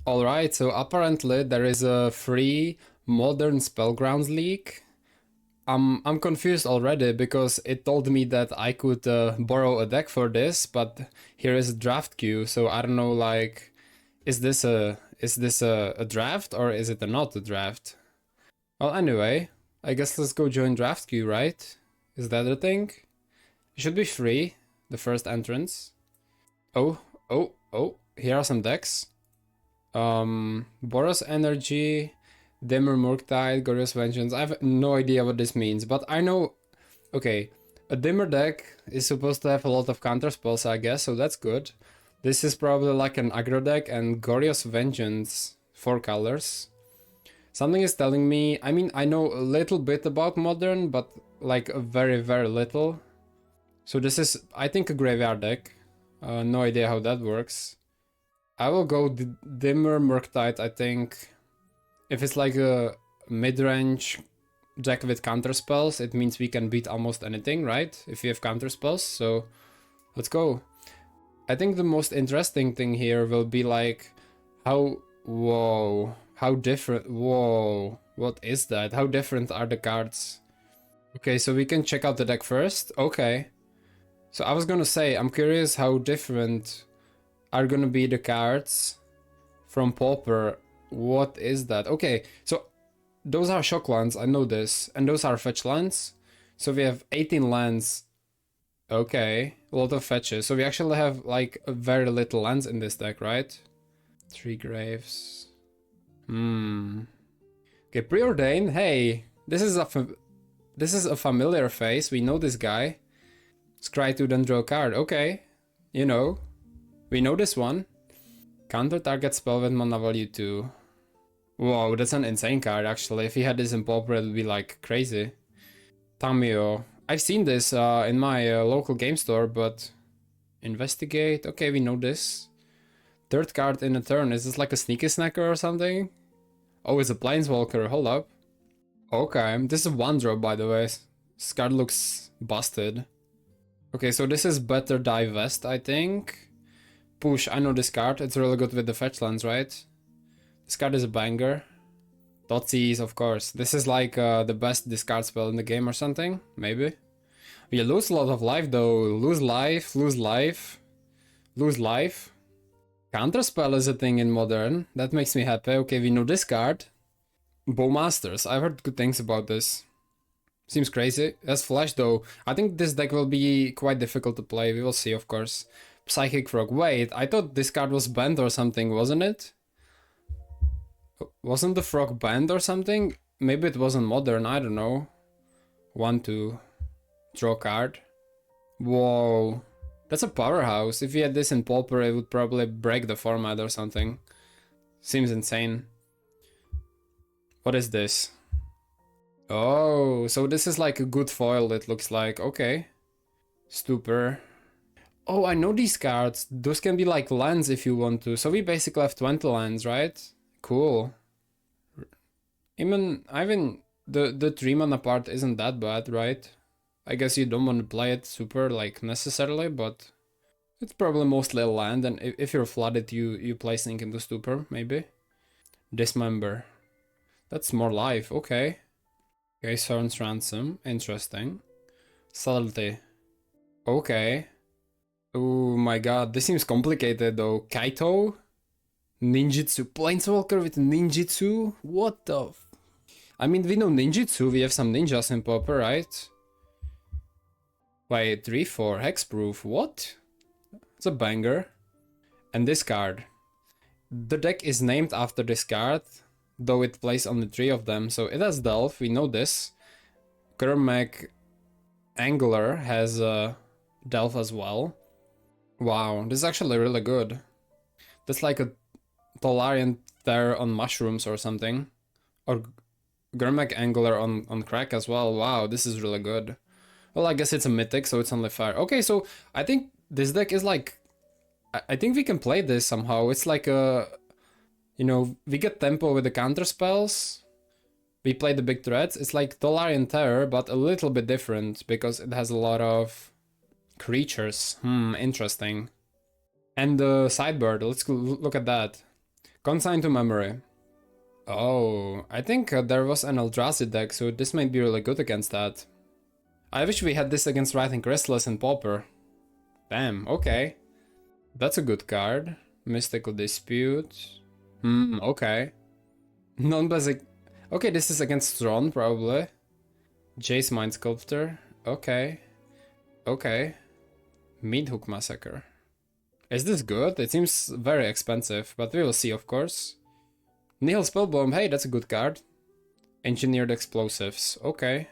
Alright, so apparently there is a free modern Spellgrounds League. I'm confused already because it told me that I could borrow a deck for this, but here is a draft queue, so I don't know, like, is this a draft or is it not a draft? Well, anyway, I guess let's go join draft queue, right? Is that a thing? It should be free, the first entrance. Oh, here are some decks. Boros Energy, Dimir Murktide, Glorious Vengeance. I have no idea what this means, but I know. Okay, a Dimmer deck is supposed to have a lot of counter spells, I guess, so that's good. This is probably like an aggro deck, and Glorious Vengeance, 4 colors. Something is telling me. I mean, I know a little bit about Modern, but like very, very little. So this is, I think, a graveyard deck. No idea how that works. I will go Dimmer Murktide, I think. If it's like a mid-range deck with counter spells, it means we can beat almost anything, right? If we have counter spells, so let's go. I think the most interesting thing here will be like how, whoa, how different, whoa, what is that? How different are the cards? Okay, so we can check out the deck first. Okay. So I was gonna say, I'm curious how different are gonna be the cards from Pauper. What is that? Okay, so those are shock lands, I know this, and those are fetch lands. So we have 18 lands. Okay, a lot of fetches. So we actually have like very little lands in this deck, right? 3 graves. Okay, preordained. Hey, this is a familiar face. We know this guy. Scry to then draw a card. Okay, you know, we know this one. Counter target spell with mana value 2. Whoa, that's an insane card actually. If he had this in Pauper, it would be like crazy. Tamio. I've seen this in my local game store, but investigate. Okay, we know this. Third card in a turn. Is this like a sneaky snacker or something? Oh, it's a planeswalker. Hold up. Okay, this is one drop by the way. This card looks busted. Okay, so this is better divest, I think. Push, I know this card. It's really good with the fetch lands, right? This card is a banger. Dotsies, of course. This is like the best discard spell in the game or something, maybe. You lose a lot of life though. Lose life, lose life, lose life. Counterspell is a thing in Modern. That makes me happy. Okay, we know this card. Bowmasters. I've heard good things about this. Seems crazy. As Flash though. I think this deck will be quite difficult to play. We will see, of course. Psychic Frog. Wait, I thought this card was banned or something, wasn't it? Wasn't the frog banned or something? Maybe it wasn't Modern, I don't know. 1-2. Draw card. Whoa. That's a powerhouse. If we had this in Pauper, it would probably break the format or something. Seems insane. What is this? Oh, so this is like a good foil, it looks like. Okay. Stupor. Oh, I know these cards. Those can be like lands if you want to. So we basically have 20 lands, right? Cool. Even the 3 mana part isn't that bad, right? I guess you don't want to play it super like necessarily, but it's probably mostly a land, and if you're flooded, you play Sink into Stupor, maybe. Dismember. That's more life, okay. Okay, Soren's Ransom, interesting. Subtlety. Okay. Oh my god, this seems complicated though. Kaito? Ninjutsu. Planeswalker with ninjutsu? What the I mean, we know ninjutsu, we have some ninjas in Pauper, right? Wait, 3-4, hexproof, what? It's a banger. And this card. The deck is named after this card, though it plays only 3 of them, so it has Delve, we know this. Kermac Angler has Delve as well. Wow, this is actually really good. That's like a Tolarian Terror on mushrooms or something. Or Gurmak Angler on crack as well. Wow, this is really good. Well, I guess it's a mythic, so it's only fair. Okay, so I think this deck is like... I think we can play this somehow. It's like a... You know, we get tempo with the counter spells. We play the big threats. It's like Tolarian Terror, but a little bit different because it has a lot of creatures. Interesting. And the sideboard, let's look at that. Consign to memory. Oh, I think there was an Eldrazi deck, so this might be really good against that. I wish we had this against Writhing Chrysalis and Pauper. Damn, okay. That's a good card. Mystical Dispute. Okay. Non-basic. Okay, this is against Tron, probably. Jace Mind Sculptor. Okay. Okay. Meathook Massacre. Is this good? It seems very expensive, but we will see, of course. Nihil Spellbomb. Hey, that's a good card. Engineered Explosives. Okay.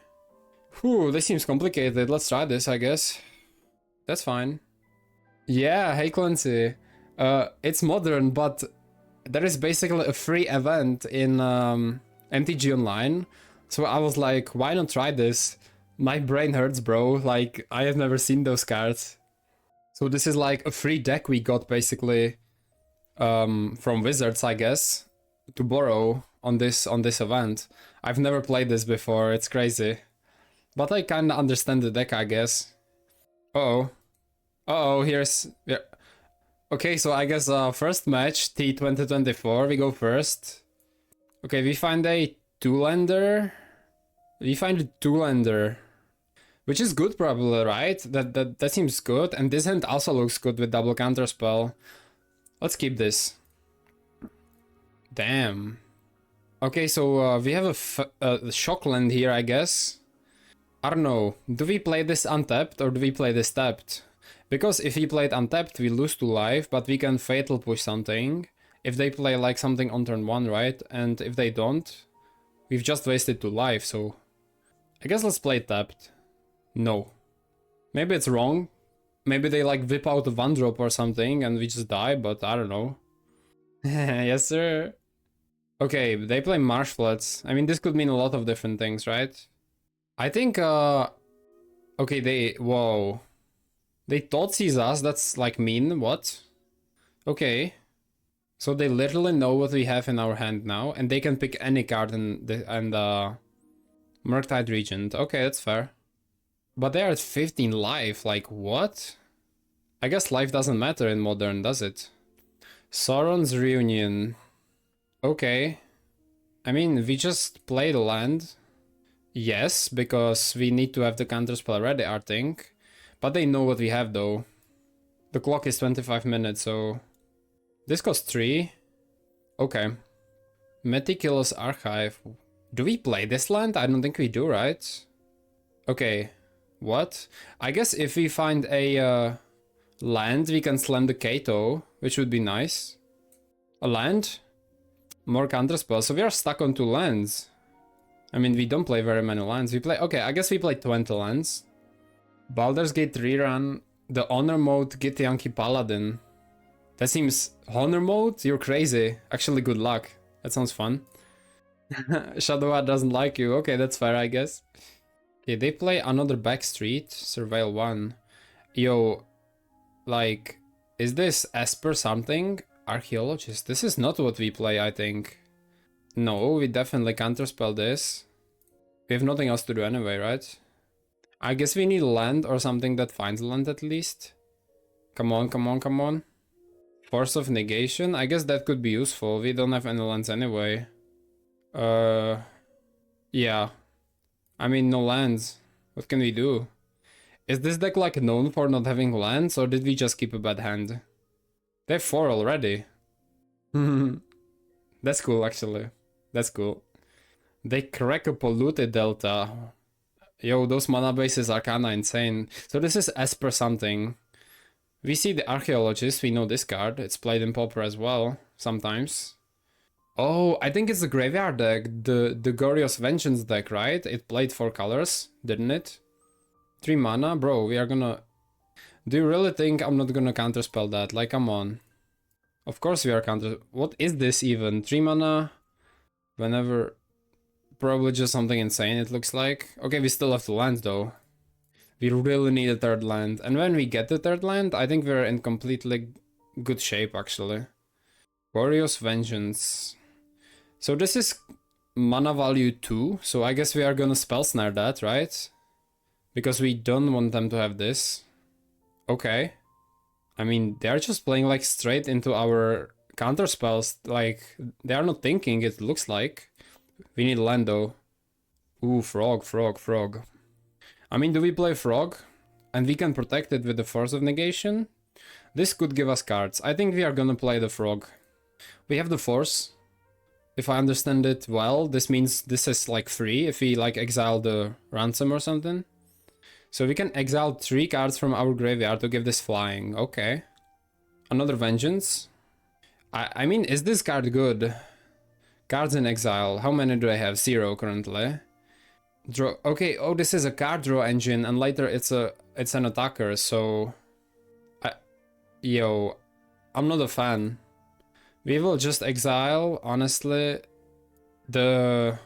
Whew, this seems complicated. Let's try this, I guess. That's fine. Yeah, hey Clancy. It's modern, but there is basically a free event in MTG Online. So I was like, why not try this? My brain hurts, bro. Like, I have never seen those cards. So this is like a free deck we got basically from Wizards, I guess, to borrow on this event. I've never played this before. It's crazy. But I kinda understand the deck, I guess. Uh-oh. Uh-oh, here's... Yeah. Okay, so I guess first match, T 2024, we go first. Okay, we find a two-lander. We find a two-lander. Which is good probably, right? That seems good. And this hand also looks good with double counterspell. Let's keep this. Damn. Okay, so we have a shock land here, I guess. I don't know. Do we play this untapped or do we play this tapped? Because if we play it untapped, we lose 2 life, but we can fatal push something. If they play like something on turn 1, right? And if they don't, we've just wasted 2 life, so... I guess let's play tapped. No. Maybe it's wrong. Maybe they like whip out a 1-drop or something and we just die, but I don't know. Yes, sir. Okay, they play Marsh Floods. I mean, this could mean a lot of different things, right? I think, okay, they... Whoa. They thought sees us, that's like mean, what? Okay. So they literally know what we have in our hand now, and they can pick any card in the Murktide Regent. Okay, that's fair. But they are at 15 life, like what? I guess life doesn't matter in Modern, does it? Sauron's Reunion. Okay. I mean, we just play the land. Yes, because we need to have the counterspell ready, I think. But they know what we have though. The clock is 25 minutes, so... This costs 3. Okay. Meticulous Archive. Do we play this land? I don't think we do, right? Okay. What? I guess if we find a land, we can slam the Kato, which would be nice. A land? More counterspell. So we are stuck on 2 lands. I mean, we don't play very many lands. We play... Okay, I guess we play 20 lands. Baldur's Gate rerun. The Honor Mode Githyanki Paladin. That seems... Honor Mode? You're crazy. Actually, good luck. That sounds fun. Shadowheart doesn't like you. Okay, that's fair, I guess. Okay, they play another Backstreet. Surveil 1. Yo, like... Is this Esper something? Archaeologist? This is not what we play, I think. No, we definitely counterspell this. We have nothing else to do anyway, right? I guess we need land or something that finds land at least. Come on, come on, come on. Force of Negation? I guess that could be useful. We don't have any lands anyway. Yeah. I mean, no lands. What can we do? Is this deck like known for not having lands, or did we just keep a bad hand? They have 4 already. That's cool, actually. That's cool. They crack a Polluted Delta. Yo, those mana bases are kinda insane. So this is Esper something. We see the Archaeologist, we know this card. It's played in Pauper as well, sometimes. Oh, I think it's the Graveyard deck, the Gorios Vengeance deck, right? It played 4 colors, didn't it? 3 mana? Bro, we are gonna... Do you really think I'm not gonna counterspell that? Like, come on. Of course we are counter... What is this even? 3 mana? Whenever... Probably just something insane, it looks like. Okay, we still have 2 lands though. We really need a 3rd land. And when we get the 3rd land, I think we're in completely good shape, actually. Warrior's Vengeance. So this is mana value 2, so I guess we are gonna spell snare that, right? Because we don't want them to have this. Okay. I mean, they're just playing like straight into our counter spells, like, they are not thinking, it looks like. We need land though. Ooh, frog. I mean, do we play frog? And we can protect it with the Force of Negation? This could give us cards. I think we are gonna play the frog. We have the Force. If I understand it well, this means this is like free if we like exile the ransom or something. So we can exile 3 cards from our graveyard to give this flying. Okay. Another Vengeance. I mean, is this card good? Cards in exile. How many do I have? 0 currently. Draw. Okay. Oh, this is a card draw engine, and later it's an attacker. So, yo, I'm not a fan. We will just exile. Honestly, the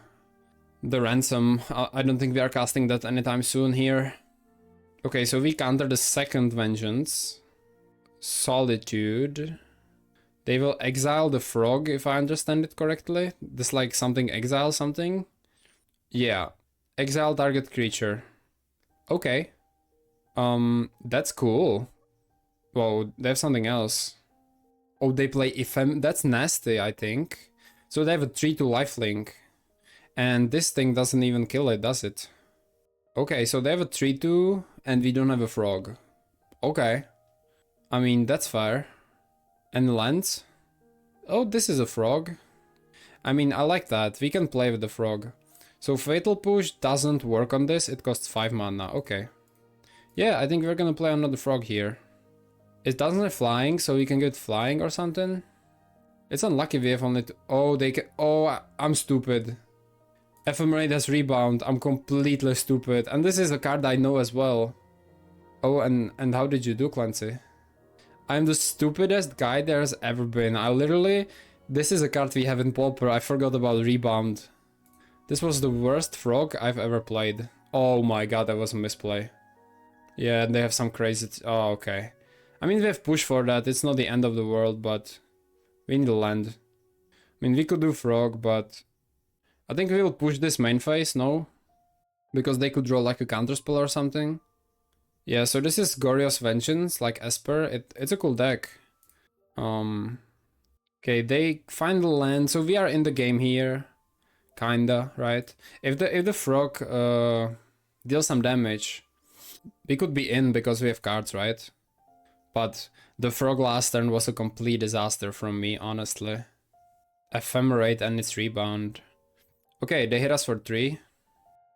ransom. I don't think we are casting that anytime soon here. Okay, so we counter the second Vengeance. Solitude. They will exile the frog, if I understand it correctly. This like something exile something. Yeah. Exile target creature. Okay. That's cool. Whoa, they have something else. Oh, they play Ephem. That's nasty, I think. So they have a 3/2 lifelink. And this thing doesn't even kill it, does it? Okay, so they have a 3/2 and we don't have a frog. Okay. I mean, that's fair. And lands. Oh, this is a frog. I mean, I like that. We can play with the frog. So Fatal Push doesn't work on this. It costs 5 mana. Okay. Yeah, I think we're gonna play another frog here. It doesn't have flying, so we can get flying or something. It's unlucky we have only... Oh, they can... Oh, I'm stupid. Ephemerate has rebound. I'm completely stupid. And this is a card I know as well. Oh, and how did you do, Clancy? I'm the stupidest guy there's ever been. I literally... This is a card we have in Pauper. I forgot about rebound. This was the worst frog I've ever played. Oh my god, that was a misplay. Yeah, they have some crazy... Oh, okay. I mean, we have push for that. It's not the end of the world, but... We need a land. I mean, we could do frog, but... I think we will push this main phase, no? Because they could draw like a counterspell or something. Yeah, so this is Goryo's Vengeance, like Esper. It's a cool deck. Okay, they find the land, so we are in the game here. Kinda, right? If the frog deals some damage, we could be in because we have cards, right? But the frog last turn was a complete disaster from me, honestly. Ephemerate and its rebound. Okay, they hit us for 3.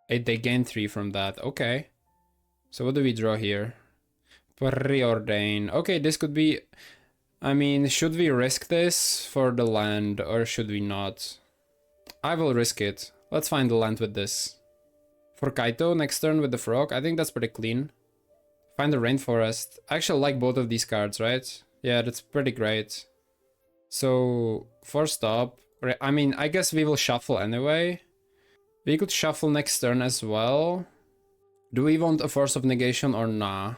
They gain 3 from that. Okay. So what do we draw here? Preordain. Okay, this could be... I mean, should we risk this for the land or should we not? I will risk it. Let's find the land with this. For Kaito, next turn with the frog, I think that's pretty clean. Find the rainforest. I actually like both of these cards, right? Yeah, that's pretty great. So, for stop... I mean, I guess we will shuffle anyway. We could shuffle next turn as well. Do we want a Force of Negation or nah?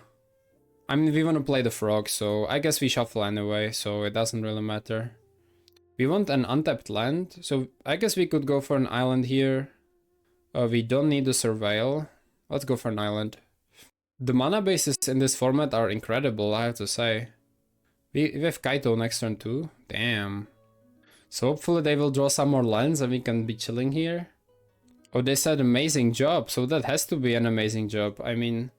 I mean, we want to play the frog, so I guess we shuffle anyway, so it doesn't really matter. We want an untapped land, so I guess we could go for an island here. We don't need to surveil. Let's go for an island. The mana bases in this format are incredible, I have to say. We have Kaito next turn too. Damn. So hopefully they will draw some more lands and we can be chilling here. Oh, they said amazing job, so that has to be an amazing job. I mean,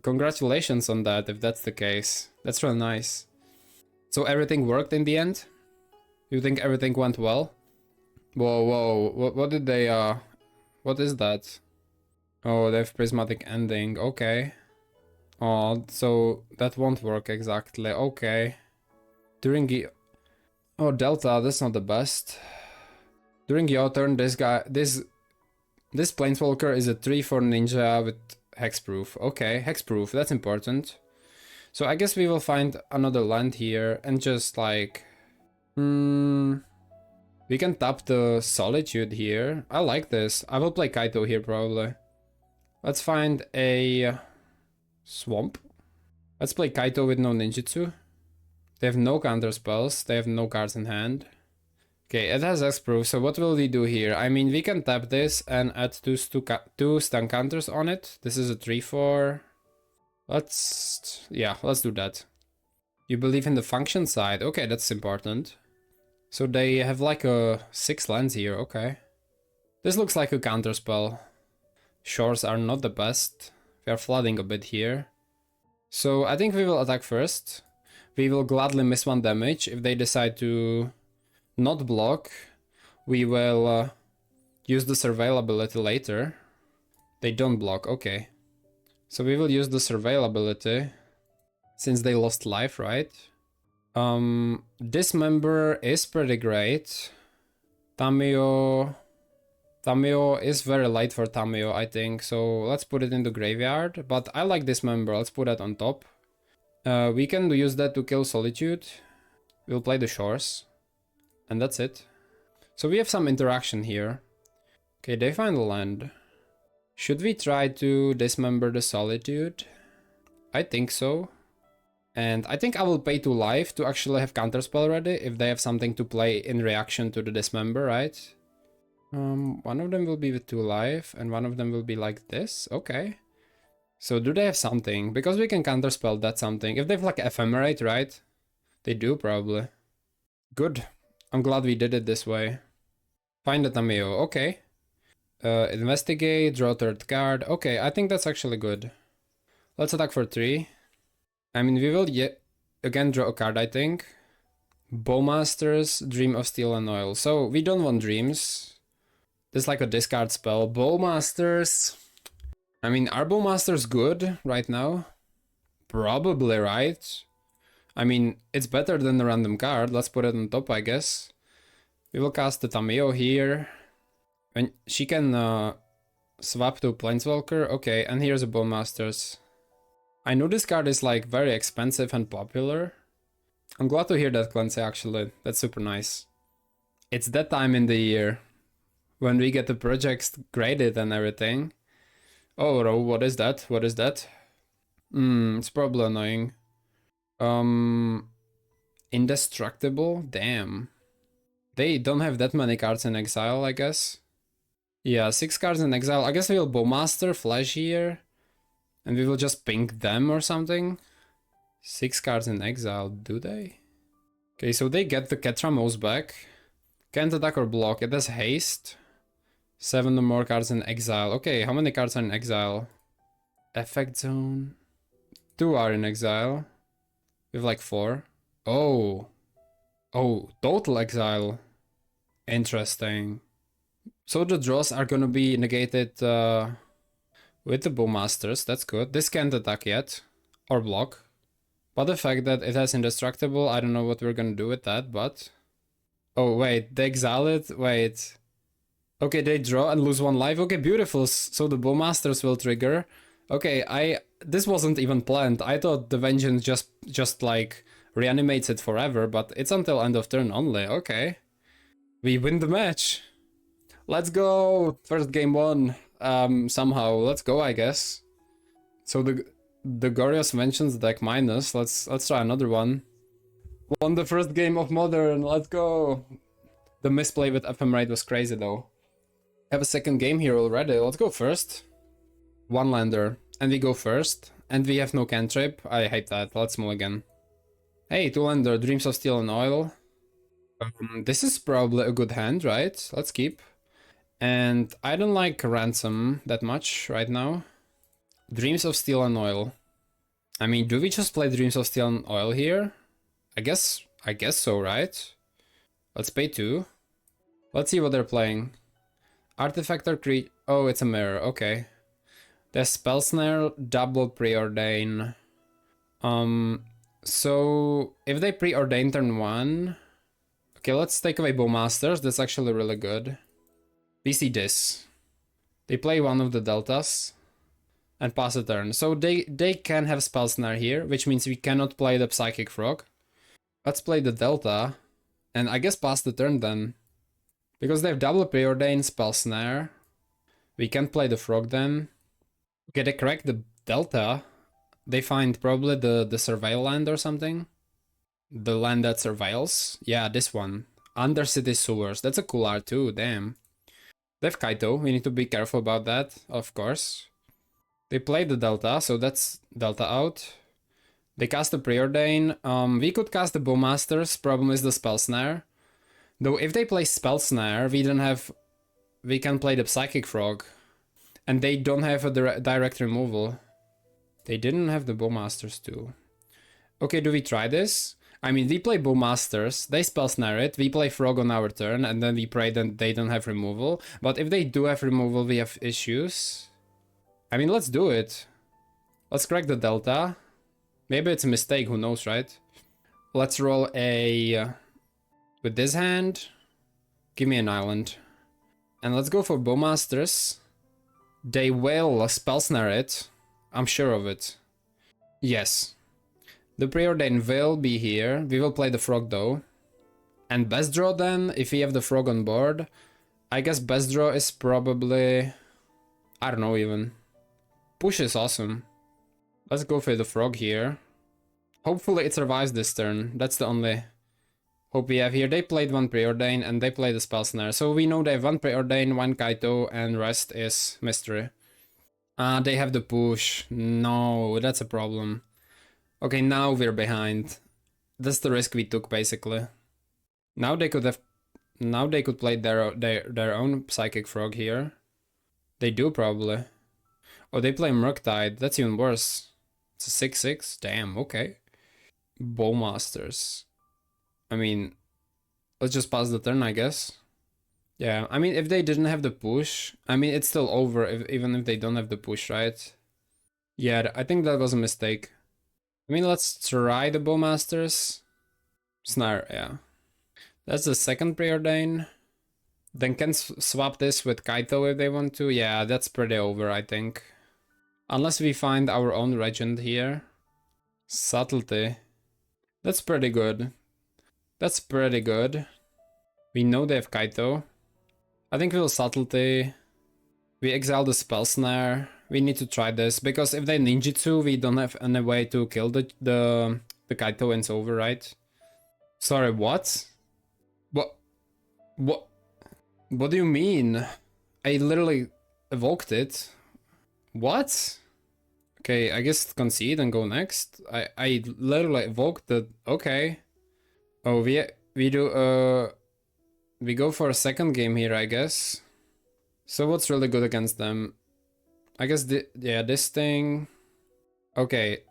congratulations on that if that's the case. That's real nice. So everything worked in the end? You think everything went well? Whoa, what did they, what is that? Oh, they have Prismatic Ending, okay. Oh, so that won't work exactly, okay. During the... Oh, Delta, that's not the best. During your turn, this Planeswalker is a 3/4 ninja with hexproof. Okay, hexproof, that's important. So I guess we will find another land here and just like... we can tap the Solitude here. I like this. I will play Kaito here probably. Let's find a swamp. Let's play Kaito with no ninjutsu. They have no counter spells. They have no cards in hand. Okay, it has hexproof, so what will we do here? I mean, we can tap this and add two stun counters on it. This is a 3/4. Let's do that. You believe in the function side. Okay, that's important. So they have like a 6 lands here, okay. This looks like a counterspell. Shores are not the best. We are flooding a bit here. So I think we will attack first. We will gladly miss 1 damage. If they decide to not block, we will use the surveil ability later. They don't block, okay. So we will use the surveil ability since they lost life, right? Dismember is pretty great. Tamiyo is very light for Tamiyo, I think, so let's put it in the graveyard. But I like Dismember, let's put that on top. We can use that to kill Solitude. We'll play the Shores. And that's it. So we have some interaction here. Okay, they find a land. Should we try to dismember the Solitude? I think so. And I think I will pay 2 life to actually have counterspell ready if they have something to play in reaction to the dismember, right? One of them will be with 2 life and one of them will be like this. Okay. So do they have something? Because we can counterspell that something. If they have like Ephemerate, right? They do probably. Good. I'm glad we did it this way. Find the Tamiyo. Okay. Investigate, draw 3rd card. Okay, I think that's actually good. Let's attack for 3. I mean, we will yet again draw a card, I think. Bowmasters, Dream of Steel and Oil. So we don't want dreams. This is like a discard spell. Bowmasters. I mean, are Bowmasters good right now? Probably, right? I mean, it's better than the random card. Let's put it on top, I guess. We will cast the Tamiyo here. And she can swap to Planeswalker. Okay, and here's a Bowmasters. I know this card is like very expensive and popular. I'm glad to hear that, Clancy, actually. That's super nice. It's that time in the year when we get the projects graded and everything. Oh, Ro, what is that? What is that? It's probably annoying. Indestructible? Damn. They don't have that many cards in exile, I guess. Yeah, 6 cards in exile. I guess we will Bowmaster, Flash here. And we will just pink them or something. 6 cards in exile, do they? Okay, so they get the Ketramos back. Can't attack or block, it has haste. 7 or more cards in exile. Okay, how many cards are in exile? Effect zone. 2 are in exile. We have like 4. Oh. Oh, total exile. Interesting. So the draws are gonna be negated with the Bowmasters, that's good. This can't attack yet, or block. But the fact that it has Indestructible, I don't know what we're gonna do with that, but... Oh, wait, they exile it? Wait. Okay, they draw and lose 1 life. Okay, beautiful. So the Bowmasters will trigger. Okay, this wasn't even planned. I thought the Vengeance just like reanimates it forever, but it's until end of turn only. Okay. We win the match. Let's go! First game won. Somehow. Let's go, I guess. So the Goryo's Vengeance deck minus. Let's try another one. Won the first game of Modern. Let's go! The misplay with Ephemerate was crazy though. Have a second game here already. Let's go first. 1 lander. And we go first. And we have no cantrip. I hate that. Let's mulligan. Hey, 2 lander. Dreams of Steel and Oil. This is probably a good hand, right? Let's keep. And I don't like Ransom that much right now. Dreams of Steel and Oil. I mean, do we just play Dreams of Steel and Oil here? I guess so, right? Let's pay 2. Let's see what they're playing. Artifact or creature. Oh, it's a mirror. Okay. There's Spell Snare, double Preordain. So if they preordain turn 1. Okay, let's take away Bowmasters. That's actually really good. We see this. They play one of the deltas and pass a turn. So they can have Spell Snare here, which means we cannot play the Psychic Frog. Let's play the delta and I guess pass the turn then. Because they have double Preordain, Spell Snare. We can't play the frog then. Okay, they correct the delta. They find probably the Surveil land or something. The land that surveils. Yeah, this one. Undercity Sewers. That's a cool art too, damn. They have Kaito, we need to be careful about that, of course. They play the delta, so that's delta out. They cast the Preordain. We could cast the Bowmasters, problem is the Spell Snare. Though if they play Spell Snare, we can play the Psychic Frog. And they don't have a direct removal. They didn't have the Bowmasters too. Okay, do we try this? I mean, we play Bowmasters, they Spell Snare it, we play Frog on our turn, and then we pray that they don't have removal. But if they do have removal, we have issues. I mean, let's do it. Let's crack the Delta. Maybe it's a mistake, who knows, right? Let's roll a... with this hand, give me an island. And let's go for Bowmasters. They will Spell Snare it. I'm sure of it. Yes. The Preordain will be here. We will play the Frog though. And best draw then, if we have the Frog on board. I guess best draw is probably... I don't know even. Push is awesome. Let's go for the Frog here. Hopefully it survives this turn. That's the only hope we have here. They played one Preordain and they played the Spell Snare. So we know they have one Preordain, one Kaito, and rest is mystery. They have the push. No, that's a problem. Okay, now we're behind. That's the risk we took basically. Now they could play their own Psychic Frog here. They do probably. Oh, they play Murktide. That's even worse. It's a 6/6. Damn, okay. Bowmasters. I mean, let's just pass the turn, I guess. Yeah, I mean, if they didn't have the push, I mean, it's still over, even if they don't have the push, right? Yeah, I think that was a mistake. I mean, let's try the Bowmasters. Snare, yeah. That's the second Preordain. Then can swap this with Kaito if they want to. Yeah, that's pretty over, I think. Unless we find our own Regent here. Subtlety. That's pretty good. That's pretty good. We know they have Kaito. I think we'll Subtlety. We exile the Spell Snare. We need to try this, because if they ninjutsu, we don't have any way to kill the Kaito and it's over, right? Sorry, what? What do you mean? I literally evoked it. What? Okay, I guess concede and go next. I literally evoked the... Okay. Oh, we go for a second game here, I guess. So what's really good against them? I guess this thing. Okay.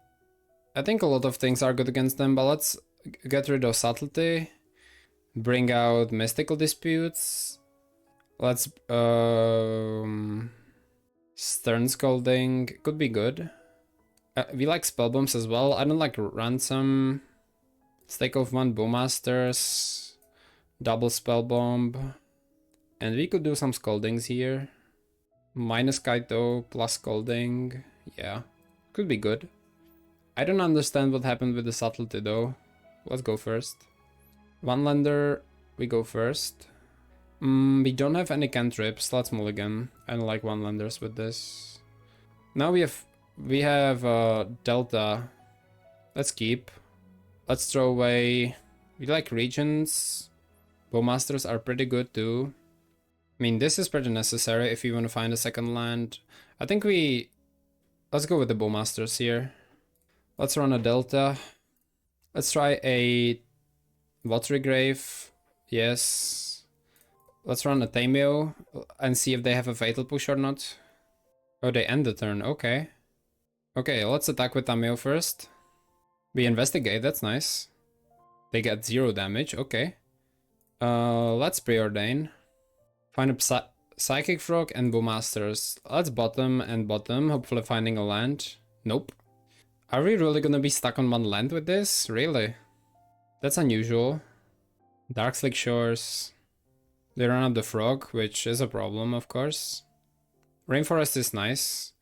I think a lot of things are good against them, but let's get rid of Subtlety. Bring out Mystical Disputes. Let's Stern Scolding could be good. We like Spell Bombs as well. I don't like Ransom. Let's take off one Bowmasters. Double Spell Bomb. And we could do some Scoldings here. Minus Kaito, plus Scolding. Yeah, could be good. I don't understand what happened with the Subtlety though. Let's go first. One lander, we go first. We don't have any cantrips. Let's mulligan. I don't like one landers with this. Now we have Delta. Let's keep. Let's throw away. We like regions. Bowmasters are pretty good too. I mean, this is pretty necessary if you want to find a second land. I think let's go with the Bowmasters here. Let's run a Delta. Let's try a Watery Grave. Yes. Let's run a Tameo and see if they have a Fatal Push or not. Oh, they end the turn. Okay. Okay, let's attack with Tameo first. We investigate. That's nice. They get 0 damage. Okay. Let's Preordain. Find a Psychic Frog and Bowmasters. Let's bottom and bottom, hopefully finding a land. Nope. Are we really gonna be stuck on one land with this? Really? That's unusual. Darkslick Shores. They run up the Frog, which is a problem, of course. Rainforest is nice.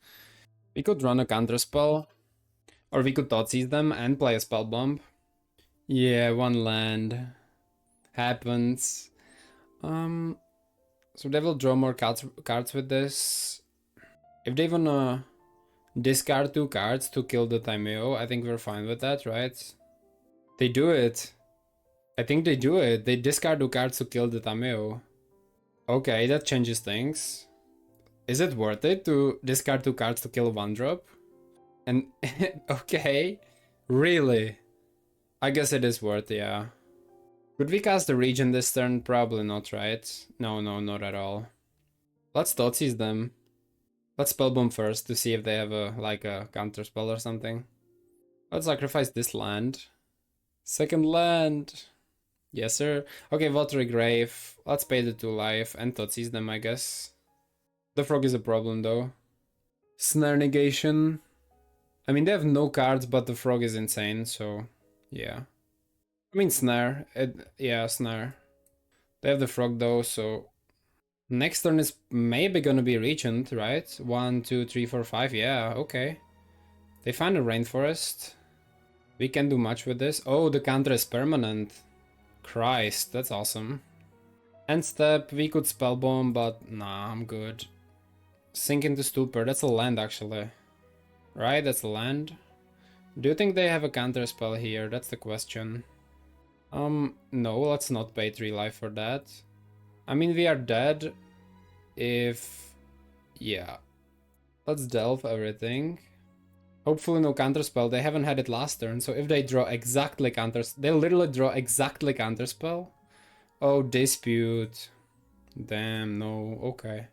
We could run a counterspell. Or we could Thoughtseize them and play a Spell Bomb. Yeah, one land. Happens. So they will draw more cards with this. If they wanna discard 2 cards to kill the Timeo, I think we're fine with that, right? They do it. I think they do it. They discard 2 cards to kill the Tameo. Okay, that changes things. Is it worth it to discard 2 cards to kill a 1-drop? And okay, really? I guess it is worth, yeah. Could we cast the region this turn? Probably not, right? No, no, not at all. Let's Thoughtseize them. Let's Spellbomb first to see if they have a like a counter spell or something. Let's sacrifice this land. Second land. Yes, sir. Okay, Watery Grave. Let's pay the 2 life and Thoughtseize them, I guess. The frog is a problem though. Snare negation. I mean, they have no cards, but the frog is insane, so yeah. I mean, snare. Yeah, snare. They have the frog though, so next turn is maybe gonna be Regent, right? 1, 2, 3, 4, 5. Yeah, okay. They find a rainforest. We can do much with this. Oh, the counter is permanent. Christ, that's awesome. End step, we could spellbomb, but nah, I'm good. Sink into Stupor, that's a land actually. Right, that's a land. Do you think they have a counter spell here? That's the question. No, let's not pay 3 life for that. I mean, we are dead if... yeah. Let's delve everything. Hopefully no counterspell. They haven't had it last turn, so if they draw exactly counters... they literally draw exactly counterspell. Oh, dispute. Damn, no, okay.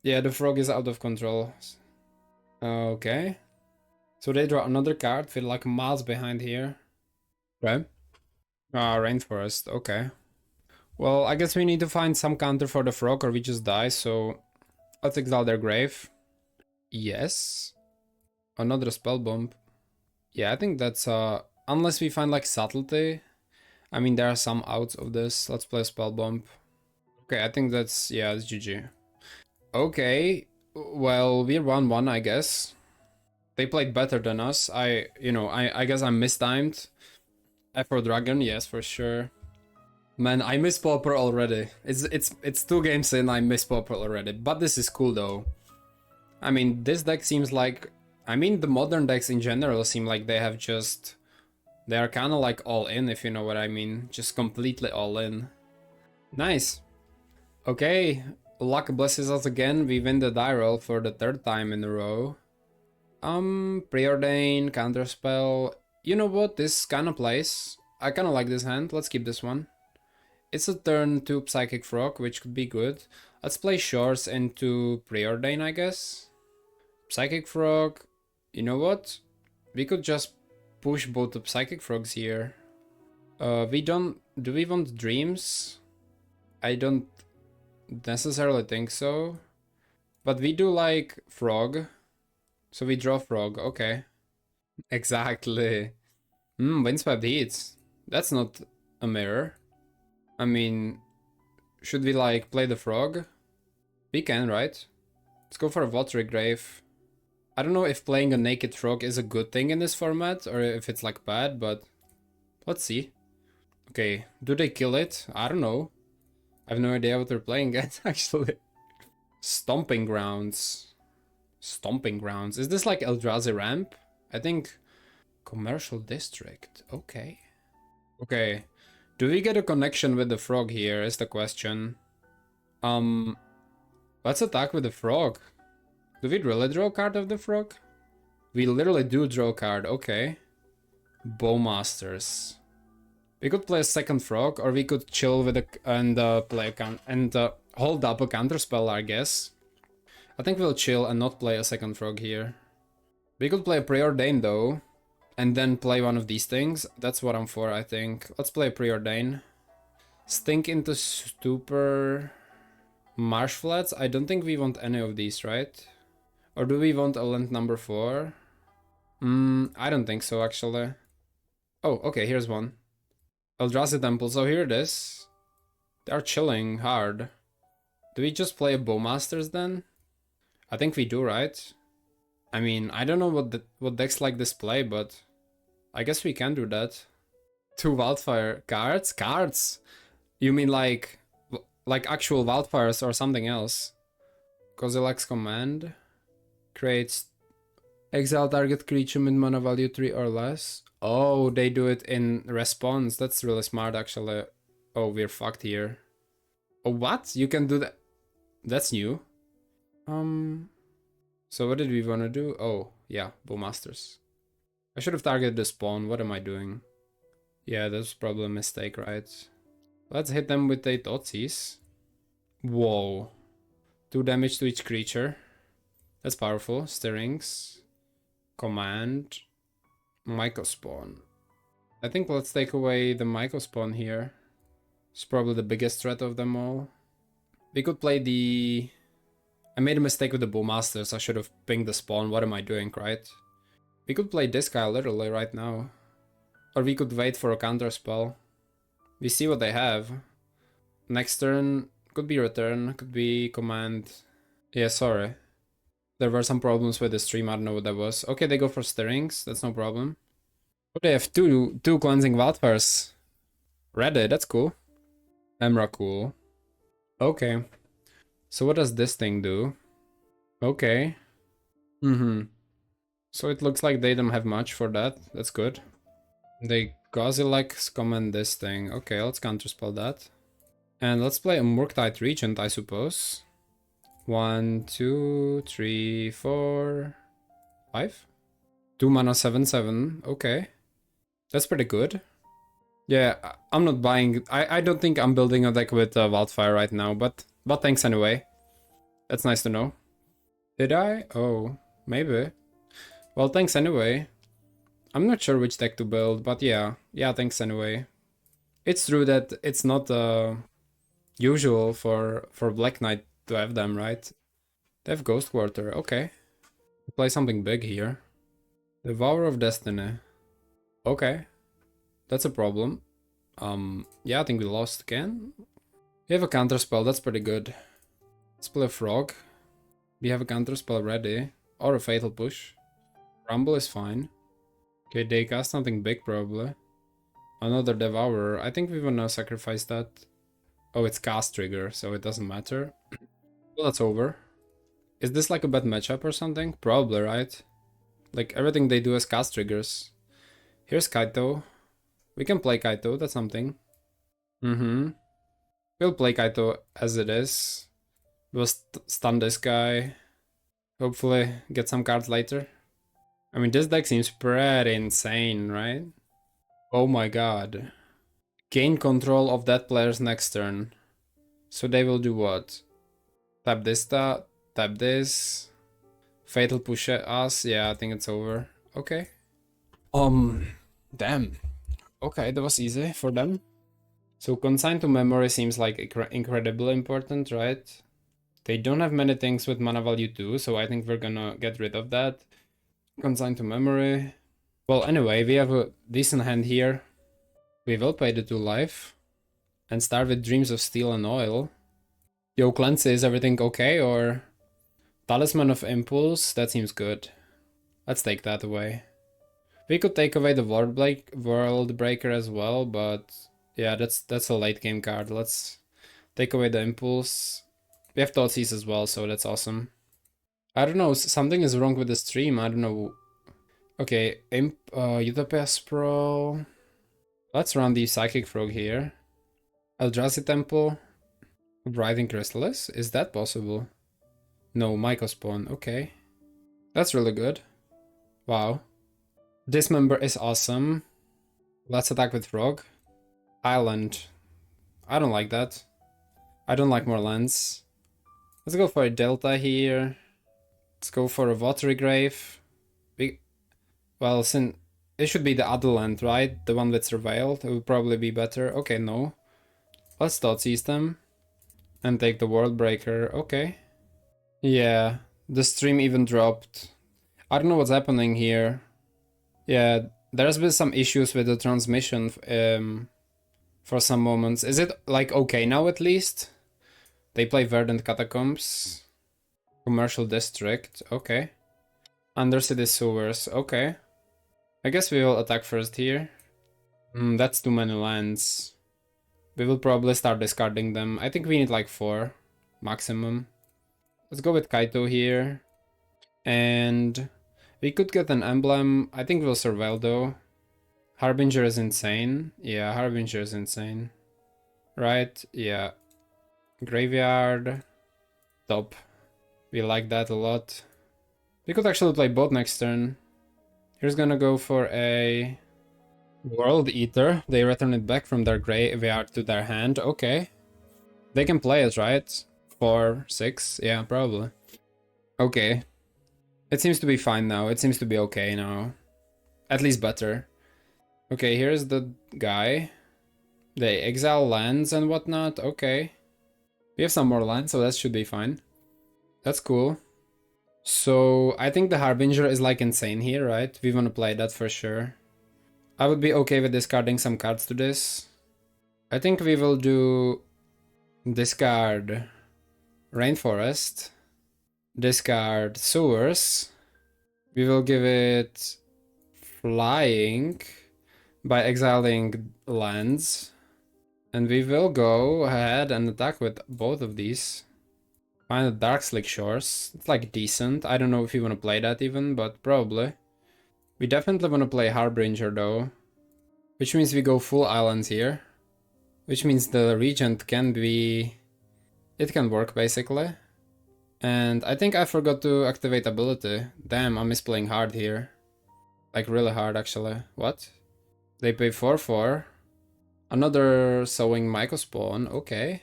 Yeah, the frog is out of control. Okay. So they draw another card, feel like miles behind here. Okay. Ah, Rainforest, okay. Well, I guess we need to find some counter for the frog or we just die, so let's exile their grave. Yes. Another spell bomb. Yeah, I think that's unless we find like subtlety. I mean, there are some outs of this. Let's play spell bomb. Okay, I think that's, yeah, it's GG. Okay, well, we're 1-1, I guess. They played better than us. I guess I'm mistimed. F for Dragon, yes, for sure. Man, I miss Pauper already. It's 2 games in, I miss Pauper already. But this is cool though. I mean, this deck seems like... I mean, the modern decks in general seem like they have just... they are kind of like all in, if you know what I mean. Just completely all in. Nice. Okay, luck blesses us again. We win the die roll for the 3rd time in a row. Preordain, Counterspell. You know what? This kind of plays. I kind of like this hand. Let's keep this one. It's a turn 2 Psychic Frog, which could be good. Let's play Shores into Preordain, I guess. Psychic Frog. You know what? We could just push both the Psychic Frogs here. We don't... do we want Dreams? I don't necessarily think so. But we do like Frog. So we draw Frog, okay. Exactly. Windswept Heats. That's not a mirror. I mean, should we like play the frog? We can, right? Let's go for a Watery Grave. I don't know if playing a naked frog is a good thing in this format or if it's like bad, but let's see. Okay, do they kill it? I don't know. I have no idea what they're playing at, actually. Stomping Grounds. Stomping Grounds. Is this like Eldrazi Ramp? I think Commercial District. Okay. Okay. Do we get a connection with the frog here is the question. Let's attack with the frog. Do we really draw a card of the frog? We literally do draw a card, okay. Bowmasters. We could play a second frog, or we could chill with and play a hold up a counter spell, I guess. I think we'll chill and not play a second frog here. We could play a Preordain though, and then play one of these things. That's what I'm for, I think. Let's play a Preordain. Stink into Stupor. Marsh Flats? I don't think we want any of these, right? Or do we want a land number 4? I don't think so, actually. Oh, okay, here's one. Eldrazi Temple, so here it is. They're chilling hard. Do we just play a Bowmasters then? I think we do, right? I mean, I don't know what decks like this play, but I guess we can do that. 2 Wildfire cards? Cards? You mean like actual Wildfires or something else? Kozilek's Command creates exile target creature with mana value 3 or less. Oh, they do it in response. That's really smart, actually. Oh, we're fucked here. Oh, what? You can do that? That's new. So what did we want to do? Oh, yeah, Bowmasters. I should have targeted the spawn. What am I doing? Yeah, that's probably a mistake, right? Let's hit them with 8 Otsis. Whoa. 2 damage to each creature. That's powerful. Stirrings. Command. Mycospawn. I think let's take away the Mycospawn here. It's probably the biggest threat of them all. We could play the... I made a mistake with the Bowmasters. I should have pinged the spawn. What am I doing, right? We could play this guy literally right now. Or we could wait for a counter spell. We see what they have. Next turn could be return, could be command. Yeah, sorry. There were some problems with the stream, I don't know what that was. Okay, they go for stirrings, that's no problem. Oh, they have two cleansing wildfires. Ready, that's cool. Emra, cool. Okay. So what does this thing do? Okay. So it looks like they don't have much for that. That's good. They Gazilex command this thing. Okay, let's counterspell that. And let's play a Murktide Regent, I suppose. 1, 2, 3, 4, 5. 2 mana 7/7. Okay. That's pretty good. Yeah, I'm not buying... I don't think I'm building a deck with Wildfire right now, but thanks anyway. That's nice to know. Did I? Oh, maybe. Well, thanks anyway. I'm not sure which deck to build, but yeah. Yeah, thanks anyway. It's true that it's not usual for Black Knight to have them, right? They have Ghost Quarter, okay. Play something big here. Devourer of Destiny. Okay. That's a problem. Yeah, I think we lost again. We have a counterspell, that's pretty good. Let's play a Frog. We have a counterspell ready. Or a Fatal Push. Rumble is fine. Okay, they cast something big probably. Another Devourer. I think we wanna sacrifice that. Oh, it's cast trigger, so it doesn't matter. Well, that's over. Is this like a bad matchup or something? Probably, right? Like everything they do is cast triggers. Here's Kaito. We can play Kaito, that's something. We'll play Kaito as it is. We'll stun this guy. Hopefully get some cards later. I mean, this deck seems pretty insane, right? Oh my god. Gain control of that player's next turn. So they will do what? Tap this, tap this. Fatal push us. Yeah, I think it's over. Okay. Damn. Okay, that was easy for them. So consign to memory seems like incredibly important, right? They don't have many things with mana value 2, so I think we're gonna get rid of that. Consign to memory. Well, anyway, we have a decent hand here. We will pay the 2 life. And start with Dreams of Steel and Oil. Yo, Cleanse, is everything okay, or... Talisman of Impulse, that seems good. Let's take that away. We could take away the World Breaker as well, but... Yeah, that's a late game card. Let's take away the Impulse. We have Thoughtseize as well, so that's awesome. I don't know, something is wrong with the stream, I don't know. Okay, Utopia Sprawl. Let's run the Psychic Frog here. Eldrazi Temple. Writhing Chrysalis? Is that possible? No, Mycospawn, okay. That's really good. Wow. Dismember is awesome. Let's attack with Frog. Island. I don't like that. I don't like more lands. Let's go for a Delta here. Let's go for a Watery Grave. Well, since it should be the other land, right? The one with Surveilled. It would probably be better. Okay, no. Let's Thoughtseize them. And take the World Breaker. Okay. Yeah, the stream even dropped. I don't know what's happening here. Yeah, there's been some issues with the transmission for some moments. Is it like okay now at least? They play Verdant Catacombs. Commercial District, okay. Undercity Sewers, okay. I guess we will attack first here. That's too many lands. We will probably start discarding them. I think we need like 4 maximum. Let's go with Kaito here. And we could get an emblem. I think we'll survive though. Harbinger is insane. Yeah, Harbinger is insane. Right, yeah. Graveyard. Top. We like that a lot. We could actually play both next turn. Here's gonna go for a World Eater. They return it back from their graveyard to their hand. Okay. They can play it, right? 4, 6? Yeah, probably. Okay. It seems to be fine now. It seems to be okay now. At least better. Okay, here's the guy. They exile lands and whatnot. Okay. We have some more lands, so that should be fine. That's cool. So, I think the Harbinger is like insane here, right? We want to play that for sure. I would be okay with discarding some cards to this. I think we will do discard Rainforest, discard Sewers. We will give it Flying by exiling lands. And we will go ahead and attack with both of these. Find the Dark Slick Shores. It's like decent. I don't know if you want to play that even, but probably. We definitely want to play Harbinger though. Which means we go full islands here. Which means the Regent can be... It can work basically. And I think I forgot to activate ability. Damn, I'm misplaying hard here. Like really hard actually. What? They pay 4/4. Another Sowing Mycospawn, okay.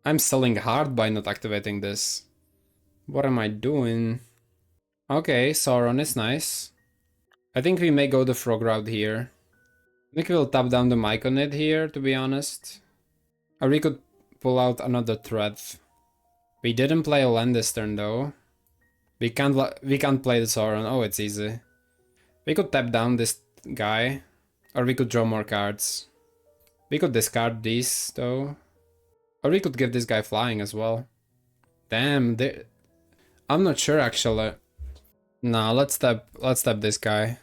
I'm selling hard by not activating this. What am I doing? Okay, Sauron is nice. I think we may go the Frog route here. I think we'll tap down the Myconid here, to be honest. Or we could pull out another thread. We didn't play a land this turn though. We can't play the Sauron. Oh, it's easy. We could tap down this guy. Or we could draw more cards. We could discard these though. Or we could give this guy flying as well. Damn, I'm not sure actually. Nah, let's tap this guy.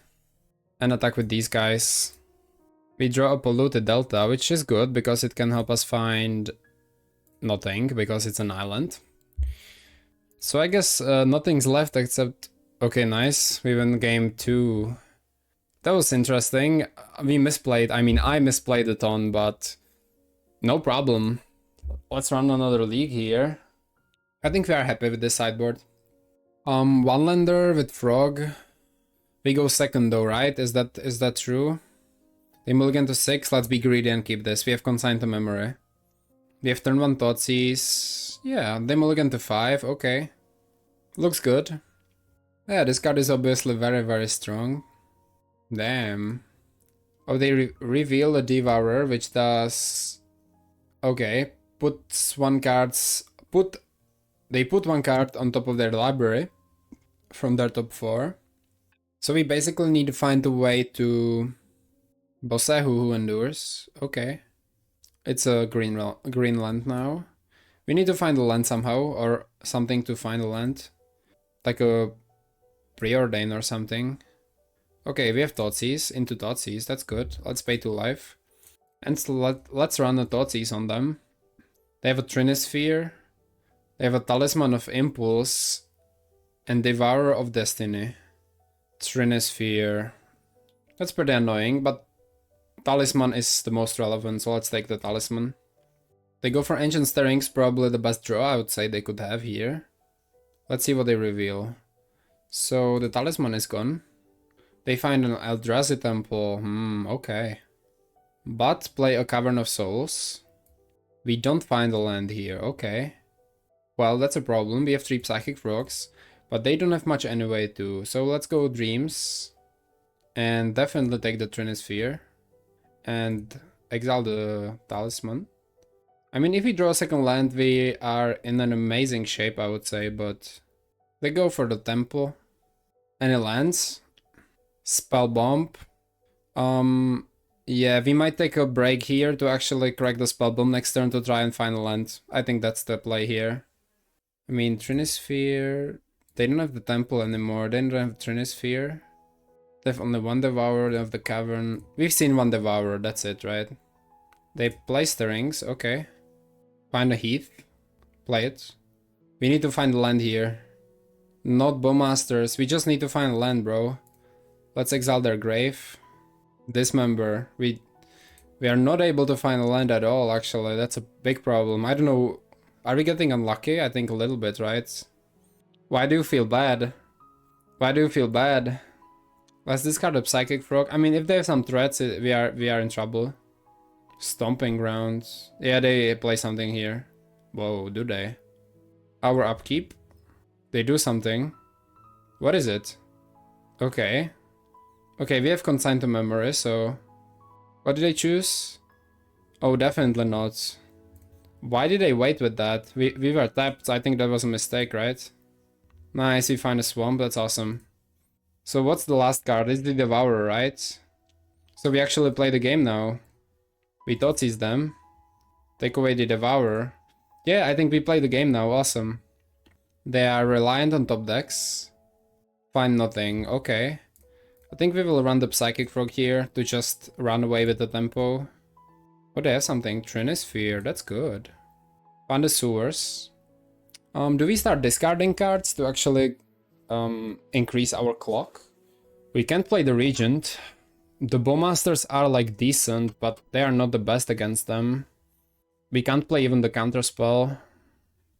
And attack with these guys. We draw a polluted delta, which is good because it can help us find nothing, because it's an island. So I guess nothing's left except... Okay, nice. We win game 2. That was interesting. We misplayed. I mean, I misplayed a ton, but no problem. Let's run another league here. I think we are happy with this sideboard. One lander with Frog. We go second though, right? Is that true? They mulligan to 6. Let's be greedy and keep this. We have consigned to memory. We have turn 1 Thoughtseize. Yeah, they mulligan to 5. Okay. Looks good. Yeah, this card is obviously very, very strong. Damn. Oh, they reveal a Devourer, which does... Okay. Puts one card's... They put one card on top of their library. From their top 4. So we basically need to find a way to... Bosehu who endures. Okay. It's a green land now. We need to find a land somehow, or something to find a land. Like a preordain or something. Okay, we have Thoughtseize into Thoughtseize. That's good. Let's pay 2 life. And so let's run a Thoughtseize on them. They have a Trinisphere. They have a Talisman of Impulse. And Devourer of Destiny. Trinisphere. That's pretty annoying, but Talisman is the most relevant, so let's take the Talisman. They go for Ancient Stirrings, probably the best draw I would say they could have here. Let's see what they reveal. So the Talisman is gone. They find an Eldrazi Temple. Okay. But play a Cavern of Souls. We don't find a land here. Okay. Well, that's a problem. We have 3 Psychic Frogs, but they don't have much anyway too. So let's go Dreams. And definitely take the Trinisphere. And exile the Talisman. I mean, if we draw a second land, we are in an amazing shape, I would say, but they go for the Temple. Any lands? Spell Bomb. Yeah, we might take a break here to actually crack the Spell Bomb next turn to try and find a land. I think that's the play here. I mean, Trinisphere... They don't have the Temple anymore, they don't have Trinisphere. They have only one Devourer, they have the Cavern. We've seen one Devourer, that's it, right? They play Stirrings, okay. Find a Heath. Play it. We need to find a land here. Not Bowmasters, we just need to find a land, bro. Let's exile their grave. Dismember. We are not able to find a land at all, actually. That's a big problem. I don't know. Are we getting unlucky? I think a little bit, right? Why do you feel bad? Why do you feel bad? Let's discard a Psychic Frog. I mean, if they have some threats, we are in trouble. Stomping Grounds. Yeah, they play something here. Whoa, do they? Our upkeep. They do something. What is it? Okay. Okay, we have Consigned to Memory, so... What did they choose? Oh, definitely not. Why did they wait with that? We were tapped. I think that was a mistake, right? Nice, we find a swamp. That's awesome. So what's the last card? It's the Devourer, right? So we actually play the game now. We Totsies them. Take away the Devourer. Yeah, I think we play the game now. Awesome. They are reliant on top decks. Find nothing. Okay. I think we will run the Psychic Frog here to just run away with the tempo. Oh, they have something. Trinisphere. That's good. Find the sewers. Do we start discarding cards to actually increase our clock? We can't play the Regent. The Bowmasters are like decent, but they are not the best against them. We can't play even the counterspell.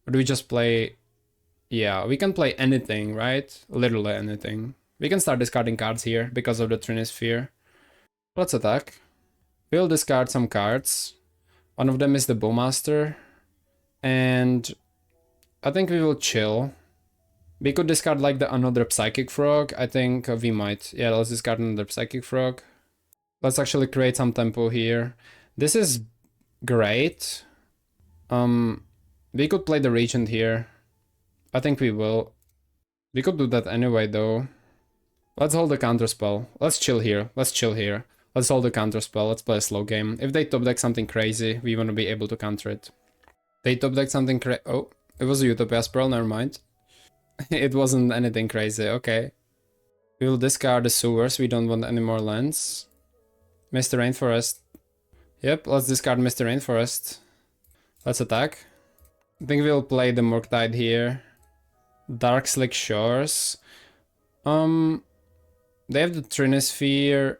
Or do we just play... Yeah, we can play anything, right? Literally anything. We can start discarding cards here because of the Trinisphere. Let's attack. We'll discard some cards. One of them is the Bowmaster. And I think we will chill. We could discard like another Psychic Frog. I think we might. Yeah, let's discard another Psychic Frog. Let's actually create some tempo here. This is great. We could play the Regent here. I think we will. We could do that anyway though. Let's hold the counterspell. Let's chill here. Let's chill here. Let's hold the counterspell. Let's play a slow game. If they top deck something crazy, we want to be able to counter it. They top deck something oh, it was a Utopia Spell, never mind. It wasn't anything crazy, okay. We will discard the sewers, we don't want any more lands. Mr. Rainforest. Yep, let's discard Mr. Rainforest. Let's attack. I think we'll play the Murktide here. Dark Slick Shores. They have the Trinisphere.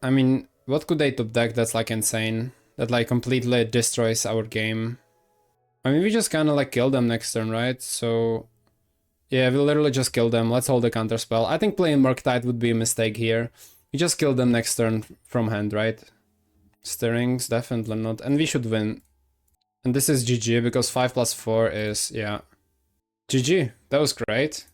I mean, what could they top deck that's like insane? That like completely destroys our game. I mean, we just kind of like kill them next turn, right? So, yeah, we'll literally just kill them. Let's hold the counterspell. I think playing Murktide would be a mistake here. We just kill them next turn from hand, right? Stirrings, definitely not. And we should win. And this is GG because 5 + 4 is, yeah. GG, that was great.